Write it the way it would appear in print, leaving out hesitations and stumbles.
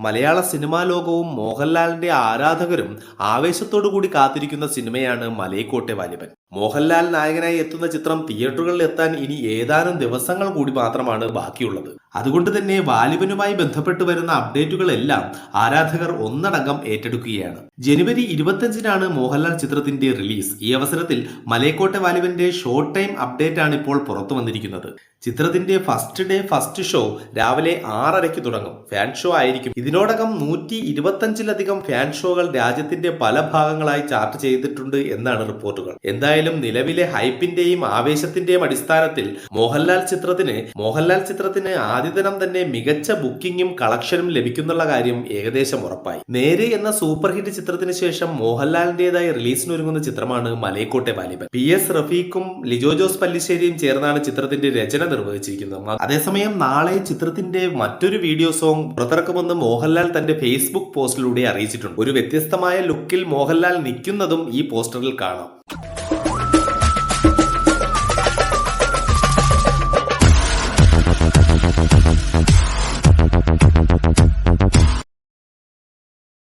മലയാള cinema ലോകവും മോഹൻലാലിന്റെ ആരാധകരും ആവേശത്തോടു കൂടി കാത്തിരിക്കുന്ന സിനിമയാണ് മലൈക്കോട്ടെ വാലിബൻ. മോഹൻലാൽ നായകനായി എത്തുന്ന ചിത്രം തിയേറ്ററുകളിൽ എത്താൻ ഇനി ഏതാനും ദിവസങ്ങൾ കൂടി മാത്രമാണ് ബാക്കിയുള്ളത്. അതുകൊണ്ട് തന്നെ വാലിബനുമായി ബന്ധപ്പെട്ട് വരുന്ന അപ്ഡേറ്റുകളെല്ലാം ആരാധകർ ഒന്നടങ്കം ഏറ്റെടുക്കുകയാണ്. ജനുവരി 25-നാണ് മോഹൻലാൽ ചിത്രത്തിന്റെ റിലീസ്. ഈ അവസരത്തിൽ മലൈക്കോട്ടെ വാലിബന്റെ ഷോർട്ട് ടൈം അപ്ഡേറ്റ് ആണ് ഇപ്പോൾ പുറത്തു വന്നിരിക്കുന്നത്. ചിത്രത്തിന്റെ ഫസ്റ്റ് ഡേ ഫസ്റ്റ് ഷോ രാവിലെ 6:30 തുടങ്ങും. ഫാൻ ഷോ ആയിരിക്കും. ഇതിനോടകം 125-ലധികം ഫാൻ ഷോകൾ രാജ്യത്തിന്റെ പല ഭാഗങ്ങളായി ചാർട്ട് ചെയ്തിട്ടുണ്ട് എന്നാണ് റിപ്പോർട്ടുകൾ. എന്തായാലും നിലവിലെ ഹൈപ്പിന്റെയും ആവേശത്തിന്റെയും അടിസ്ഥാനത്തിൽ മോഹൻലാൽ ചിത്രത്തിന് ആദ്യ ദിനം തന്നെ മികച്ച ബുക്കിംഗും കളക്ഷനും ലഭിക്കുന്നുള്ള കാര്യം ഏകദേശം ഉറപ്പായി. നേര് എന്ന സൂപ്പർ ഹിറ്റ് ചിത്രത്തിന് ശേഷം മോഹൻലാലിന്റേതായി റിലീസിനൊരുങ്ങുന്ന ചിത്രമാണ് മലൈക്കോട്ടെ വാലിബൻ. PS റഫീഖും ലിജോ ജോസ് പല്ലിശ്ശേരിയും ചേർന്നാണ് ചിത്രത്തിന്റെ രചന നിർവഹിച്ചിരിക്കുന്നത്. അതേസമയം നാളെ ചിത്രത്തിന്റെ മറ്റൊരു വീഡിയോ സോങ് പുറത്തിറക്കുമെന്ന് മോഹൻലാൽ തന്റെ ഫേസ്ബുക്ക് പോസ്റ്റിലൂടെ അറിയിച്ചിട്ടുണ്ട്. ഒരു വ്യത്യസ്തമായ ലുക്കിൽ മോഹൻലാൽ നിൽക്കുന്നതും ഈ പോസ്റ്ററിൽ കാണാം.